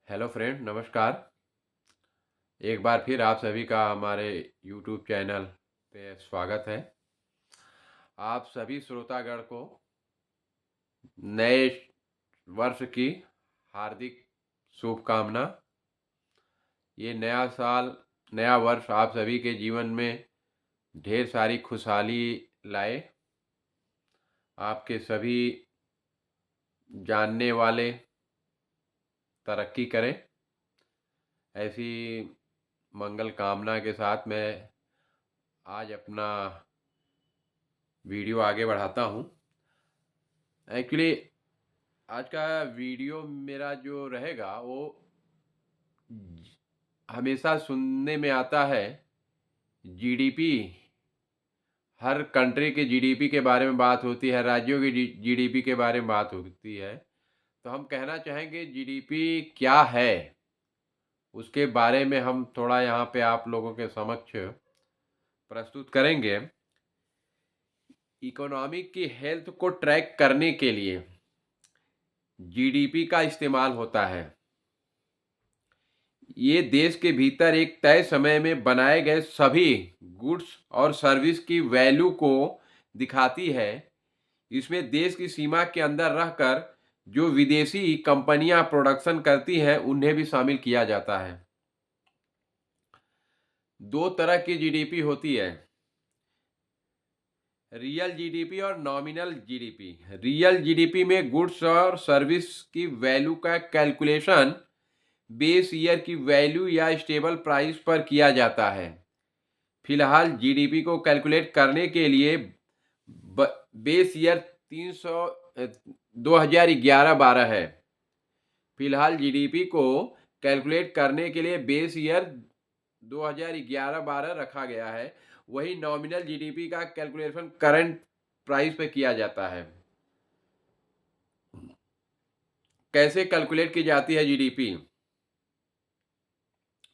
Hello friend, नमस्कार। एक बार फिर आप सभी का हमारे यूट्यूब चैनल पे स्वागत है। आप सभी श्रोतागण को नए वर्ष की हार्दिक शुभकामना। ये नया साल, नया वर्ष आप सभी के जीवन में ढेर सारी खुशहाली लाए। आपके सभी जानने वाले तरक्की करें, ऐसी मंगल कामना के साथ मैं आज अपना वीडियो आगे बढ़ाता हूँ। एक्चुअली आज का वीडियो मेरा जो रहेगा वो हमेशा सुनने में आता है, जीडीपी। हर कंट्री के जीडीपी के बारे में बात होती है, राज्यों की जीडीपी के बारे में बात होती है। तो हम कहना चाहेंगे जीडीपी क्या है, उसके बारे में हम थोड़ा यहाँ पे आप लोगों के समक्ष प्रस्तुत करेंगे। इकोनॉमी की हेल्थ को ट्रैक करने के लिए जीडीपी का इस्तेमाल होता है। ये देश के भीतर एक तय समय में बनाए गए सभी गुड्स और सर्विस की वैल्यू को दिखाती है। इसमें देश की सीमा के अंदर रहकर जो विदेशी कंपनियां प्रोडक्शन करती हैं उन्हें भी शामिल किया जाता है। दो तरह की जीडीपी होती है, रियल जीडीपी और नॉमिनल जीडीपी। रियल जीडीपी में गुड्स और सर्विस की वैल्यू का कैलकुलेशन बेस ईयर की वैल्यू या स्टेबल प्राइस पर किया जाता है। फिलहाल जीडीपी को कैलकुलेट करने के लिए बेस ईयर 2011-12 है। फिलहाल जीडीपी को कैलकुलेट करने के लिए बेस ईयर 2011-12 रखा गया है। वही नॉमिनल जीडीपी का कैलकुलेशन करंट प्राइस पे किया जाता है। कैसे कैलकुलेट की जाती है जीडीपी,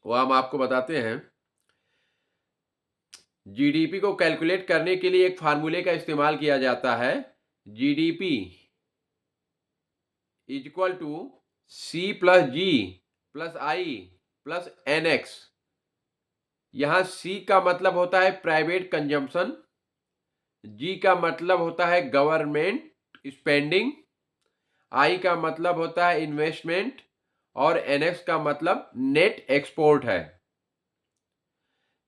वो हम आपको बताते हैं। जीडीपी को कैलकुलेट करने के लिए एक फार्मूले का इस्तेमाल किया जाता है। GDP is equal to C plus G plus I plus N X. यहाँ सी का मतलब होता है प्राइवेट कंजम्पशन, जी का मतलब होता है गवर्नमेंट स्पेंडिंग, आई का मतलब होता है इन्वेस्टमेंट और एनएक्स का मतलब नेट एक्सपोर्ट है।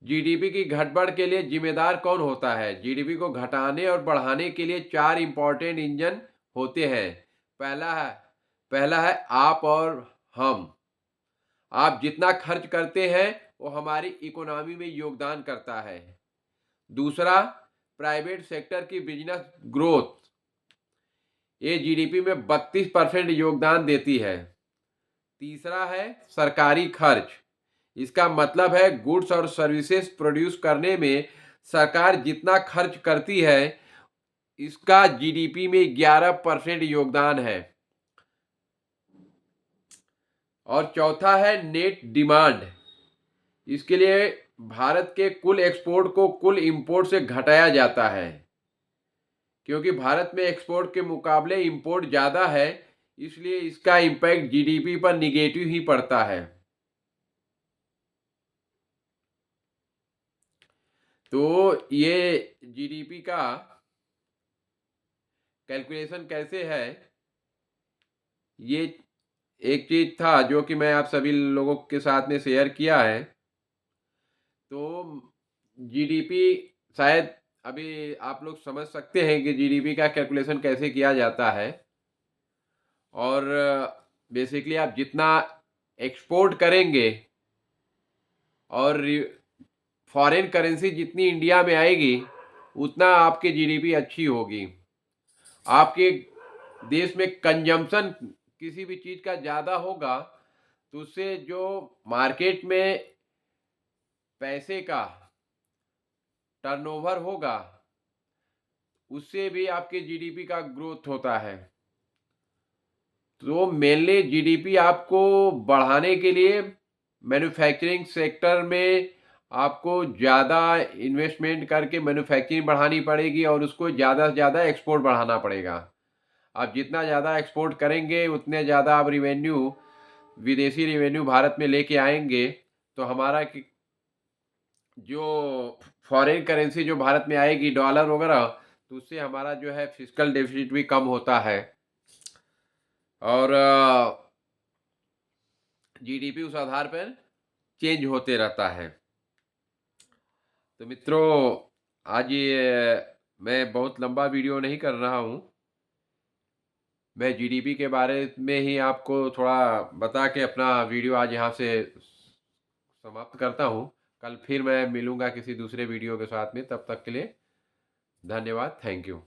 जीडीपी की घटबढ़ के लिए जिम्मेदार कौन होता है? जीडीपी को घटाने और बढ़ाने के लिए चार इंपॉर्टेंट इंजन होते हैं। पहला है आप और हम। आप जितना खर्च करते हैं वो हमारी इकोनॉमी में योगदान करता है। दूसरा, प्राइवेट सेक्टर की बिजनेस ग्रोथ, ये जीडीपी में 32% योगदान देती है। तीसरा है सरकारी खर्च, इसका मतलब है गुड्स और सर्विसेज प्रोड्यूस करने में सरकार जितना खर्च करती है इसका जीडीपी में 11% योगदान है। और चौथा है नेट डिमांड, इसके लिए भारत के कुल एक्सपोर्ट को कुल इंपोर्ट से घटाया जाता है। क्योंकि भारत में एक्सपोर्ट के मुकाबले इंपोर्ट ज़्यादा है, इसलिए इसका इम्पैक्ट जीडीपी पर निगेटिव ही पड़ता है। तो ये जीडीपी का कैलकुलेशन कैसे है, ये एक चीज़ था जो कि मैं आप सभी लोगों के साथ में शेयर किया है। तो जीडीपी शायद अभी आप लोग समझ सकते हैं कि जीडीपी का कैलकुलेशन कैसे किया जाता है। और बेसिकली आप जितना एक्सपोर्ट करेंगे और फॉरेन करेंसी जितनी इंडिया में आएगी उतना आपकी जीडीपी अच्छी होगी। आपके देश में कंजम्पशन किसी भी चीज़ का ज़्यादा होगा तो उससे जो मार्केट में पैसे का टर्नओवर होगा उससे भी आपके जीडीपी का ग्रोथ होता है। तो मेनली जीडीपी आपको बढ़ाने के लिए मैन्युफैक्चरिंग सेक्टर में आपको ज़्यादा इन्वेस्टमेंट करके मैन्युफैक्चरिंग बढ़ानी पड़ेगी और उसको ज़्यादा से ज़्यादा एक्सपोर्ट बढ़ाना पड़ेगा। आप जितना ज़्यादा एक्सपोर्ट करेंगे उतने ज़्यादा आप रिवेन्यू विदेशी रेवेन्यू भारत में लेके आएंगे तो हमारा जो फॉरेन करेंसी जो भारत में आएगी डॉलर वगैरह, तो उससे हमारा जो है फिजिकल डेफिसिट भी कम होता है और जीडीपी उस आधार पर चेंज होते रहता है। तो मित्रों, आज ये मैं बहुत लंबा वीडियो नहीं कर रहा हूँ। मैं जीडीपी के बारे में ही आपको थोड़ा बता के अपना वीडियो आज यहाँ से समाप्त करता हूँ। कल फिर मैं मिलूँगा किसी दूसरे वीडियो के साथ में, तब तक के लिए धन्यवाद। Thank you.